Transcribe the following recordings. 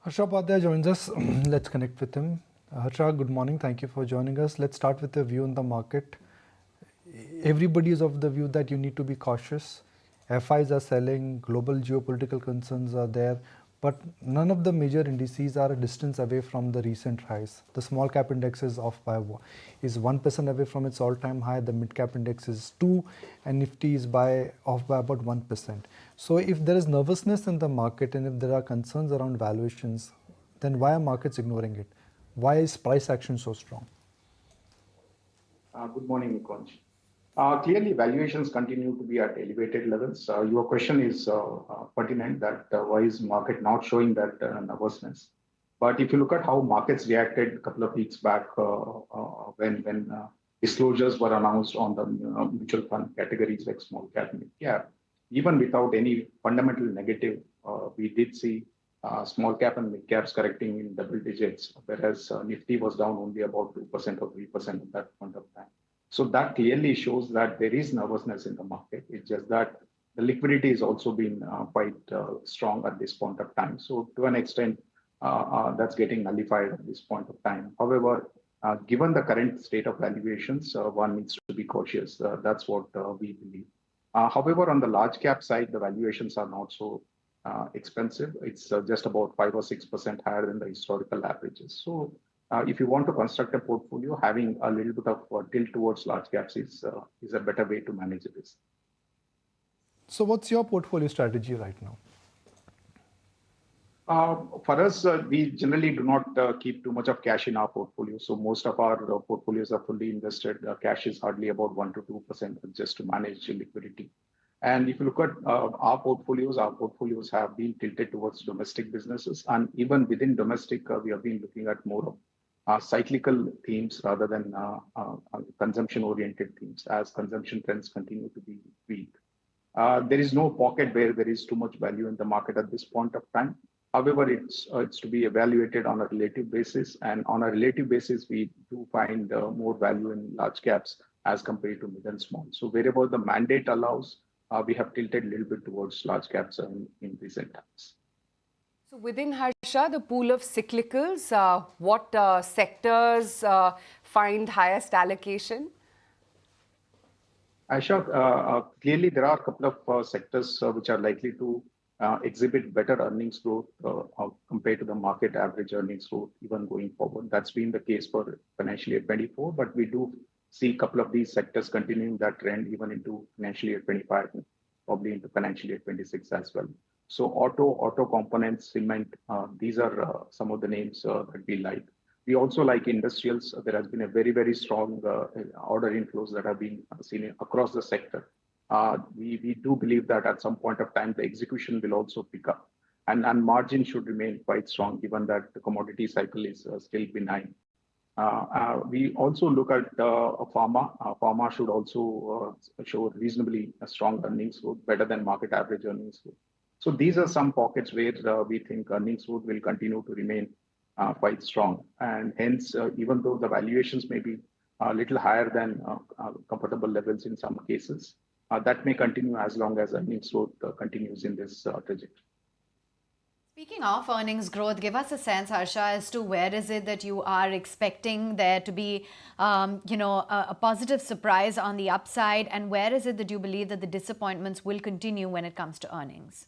Harsha Upadhyay joins us. Let's connect with him. Harsha, good morning. Thank you for joining us. Let's start with the view on the market. Everybody is of the view that you need to be cautious. FIs are selling, global geopolitical concerns are there, but none of the major indices are a distance away from the recent highs. The small cap index is off by is 1% away from its all-time high. The mid cap index is 2, and Nifty is off by about 1%. So if there is nervousness in the market and if there are concerns around valuations, then why are markets ignoring it? Why is price action so strong? Good morning, Nikonj. Clearly, valuations continue to be at elevated levels. Your question is pertinent that why is market not showing that nervousness? But if you look at how markets reacted a couple of weeks back when disclosures were announced on the mutual fund categories like small cap, mid cap, even without any fundamental negative, we did see small cap and mid caps correcting in double digits, whereas Nifty was down only about 2% or 3% at that point of time. So that clearly shows that there is nervousness in the market. It's just that the liquidity has also been quite strong at this point of time. So to an extent, that's getting nullified at this point of time. However, given the current state of valuations, one needs to be cautious. That's what we believe. However, on the large cap side, the valuations are not so expensive. It's just about 5 or 6% higher than the historical averages. So if you want to construct a portfolio, having a little bit of tilt towards large caps is a better way to manage this. So what's your portfolio strategy right now? For us, we generally do not keep too much of cash in our portfolio. So most of our portfolios are fully invested. Cash is hardly about 1 to 2% just to manage liquidity. And if you look at our portfolios have been tilted towards domestic businesses. And even within domestic, we have been looking at more of cyclical themes rather than consumption-oriented themes as consumption trends continue to be weak. There is no pocket where there is too much value in the market at this point of time. However, it's to be evaluated on a relative basis. And on a relative basis, we do find more value in large caps as compared to mid and small. So wherever the mandate allows, we have tilted a little bit towards large caps in recent times. So within Harsha, the pool of cyclicals, what sectors find highest allocation? Aisha, clearly there are a couple of sectors which are likely to exhibit better earnings growth compared to the market average earnings growth even going forward. That's been the case for financial year 24, but we do see a couple of these sectors continuing that trend even into financial year 25, probably into financial year 26 as well. So auto components, cement, these are some of the names that we like. We also like industrials. There has been a very, very strong order inflows that have been seen across the sector. We do believe that at some point of time, the execution will also pick up and margin should remain quite strong given that the commodity cycle is still benign. We also look at pharma. Pharma should also show reasonably strong earnings growth, better than market average earnings growth. So these are some pockets where we think earnings growth will continue to remain quite strong. And hence, even though the valuations may be a little higher than comfortable levels in some cases, that may continue as long as earnings growth continues in this trajectory. Speaking of earnings growth, give us a sense, Harsha, as to where is it that you are expecting there to be, a positive surprise on the upside, and where is it that you believe that the disappointments will continue when it comes to earnings?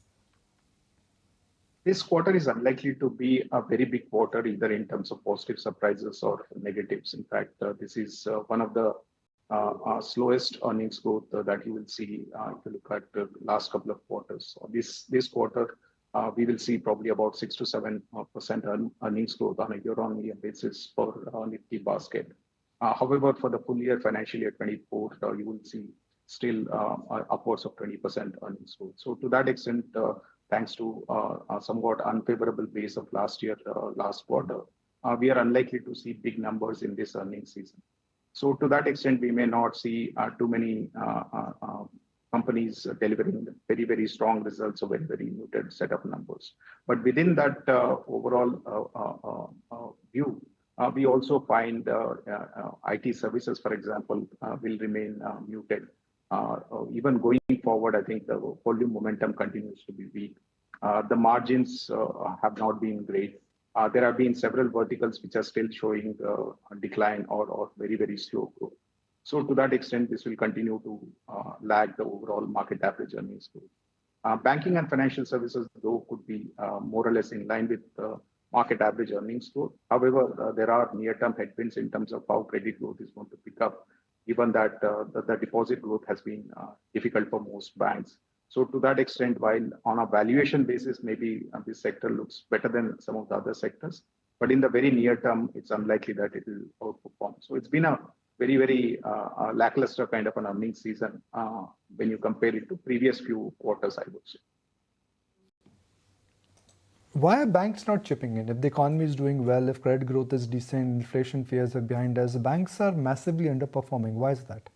This quarter is unlikely to be a very big quarter either in terms of positive surprises or negatives. In fact, this is one of the slowest earnings growth that you will see if you look at the last couple of quarters. So this quarter, we will see probably about 6 to 7% earnings growth on a year-on-year basis for Nifty basket. However, for the full year financial year 24, you will see still upwards of 20% earnings growth. So to that extent, thanks to a somewhat unfavorable base of last year, last quarter, we are unlikely to see big numbers in this earnings season. So to that extent, we may not see too many companies delivering very, very strong results, a very, very muted set of numbers. But within that overall view, we also find IT services, for example, will remain muted. Even going forward, I think the volume momentum continues to be weak. The margins have not been great. There have been several verticals which are still showing a decline or very, very slow growth. So to that extent, this will continue to lag the overall market average earnings growth. Banking and financial services, though, could be more or less in line with market average earnings growth. However, there are near-term headwinds in terms of how credit growth is going to pick up, given that the deposit growth has been difficult for most banks. So to that extent, while on a valuation basis, maybe this sector looks better than some of the other sectors, but in the very near term, it's unlikely that it will outperform. So it's been a very, very lackluster kind of an earnings season when you compare it to previous few quarters, I would say. Why are banks not chipping in? If the economy is doing well, if credit growth is decent, inflation fears are behind us, banks are massively underperforming. Why is that?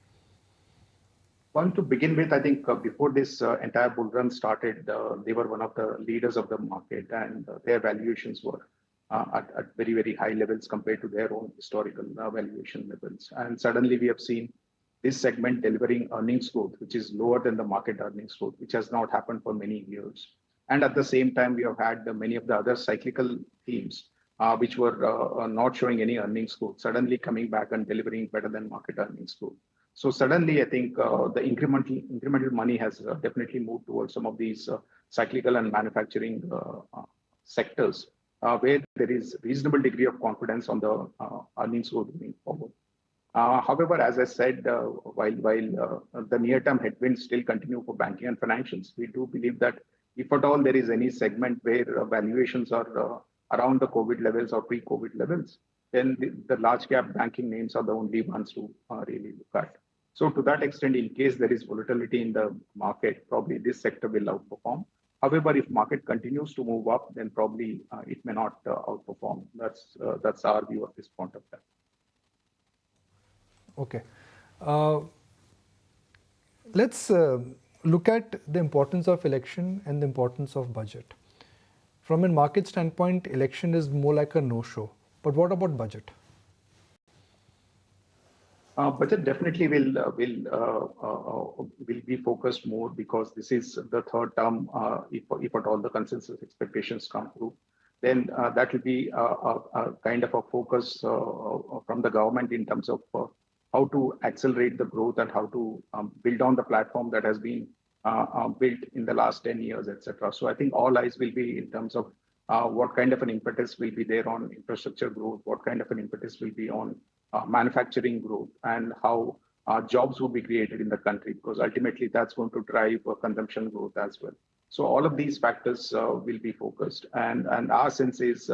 One, to begin with, I think before this entire bull run started, they were one of the leaders of the market, and their valuations were at very, very high levels compared to their own historical valuation levels. And suddenly we have seen this segment delivering earnings growth, which is lower than the market earnings growth, which has not happened for many years. And at the same time, we have had many of the other cyclical themes, which were not showing any earnings growth, suddenly coming back and delivering better than market earnings growth. So suddenly, I think the incremental money has definitely moved towards some of these cyclical and manufacturing sectors, where there is reasonable degree of confidence on the earnings growth moving forward. However, as I said, while the near-term headwinds still continue for banking and financials, we do believe that if at all there is any segment where valuations are around the COVID levels or pre-COVID levels, then the large cap banking names are the only ones to really look at. So to that extent, in case there is volatility in the market, probably this sector will outperform. However, if market continues to move up, then probably it may not outperform. That's our view at this point of time. Okay. Let's look at the importance of election and the importance of budget. From a market standpoint, election is more like a no-show. But what about budget? Budget definitely will be focused more because this is the third term. If at all the consensus expectations come through, then that will be a kind of a focus from the government in terms of how to accelerate the growth and how to build on the platform that has been built in the last 10 years, etc. So I think all eyes will be in terms of what kind of an impetus will be there on infrastructure growth, what kind of an impetus will be on manufacturing growth, and how jobs will be created in the country, because ultimately that's going to drive consumption growth as well. So all of these factors will be focused. And our sense is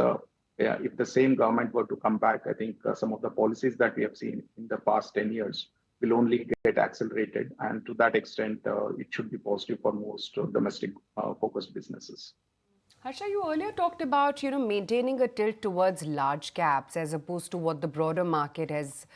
if the same government were to come back, I think some of the policies that we have seen in the past 10 years will only get accelerated. And to that extent, it should be positive for most domestic focused businesses. Harsha, you earlier talked about, maintaining a tilt towards large caps as opposed to what the broader market has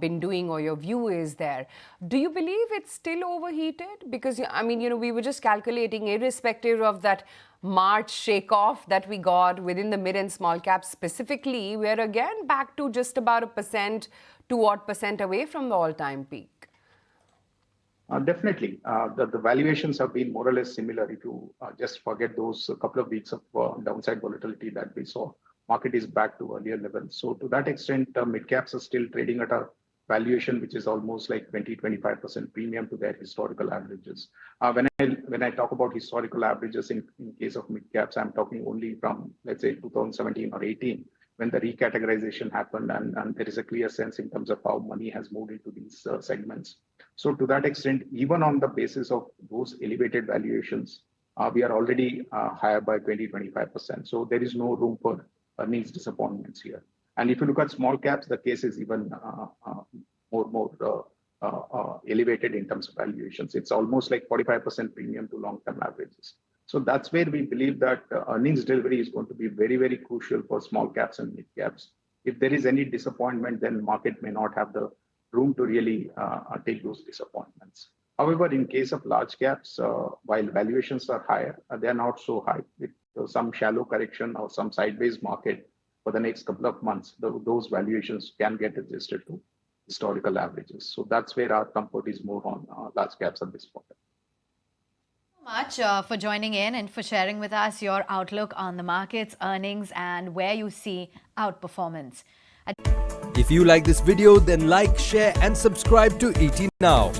been doing, or your view is there. Do you believe it's still overheated? Because, we were just calculating, irrespective of that March shake-off that we got within the mid and small caps specifically, we're again back to just about 1%, 2% away from the all-time peak. Definitely. The valuations have been more or less similar. If you just forget those couple of weeks of downside volatility that we saw, market is back to earlier levels. So to that extent, mid caps are still trading at a valuation which is almost like 20-25% premium to their historical averages. When I talk about historical averages in case of mid caps, I'm talking only from, let's say, 2017 or 18, when the recategorization happened, and there is a clear sense in terms of how money has moved into these segments. So to that extent, even on the basis of those elevated valuations, we are already higher by 20-25%. So there is no room for earnings disappointments here. And if you look at small caps, the case is even more elevated in terms of valuations. It's almost like 45% premium to long-term averages. So that's where we believe that earnings delivery is going to be very, very crucial for small caps and mid caps. If there is any disappointment, then market may not have the room to really take those disappointments. However, in case of large caps, while valuations are higher, they are not so high. With some shallow correction or some sideways market for the next couple of months, those valuations can get adjusted to historical averages. So that's where our comfort is more on large caps at this point. Much for joining in and for sharing with us your outlook on the markets, earnings, and where you see outperformance. If you like this video, then like, share and subscribe to ET Now.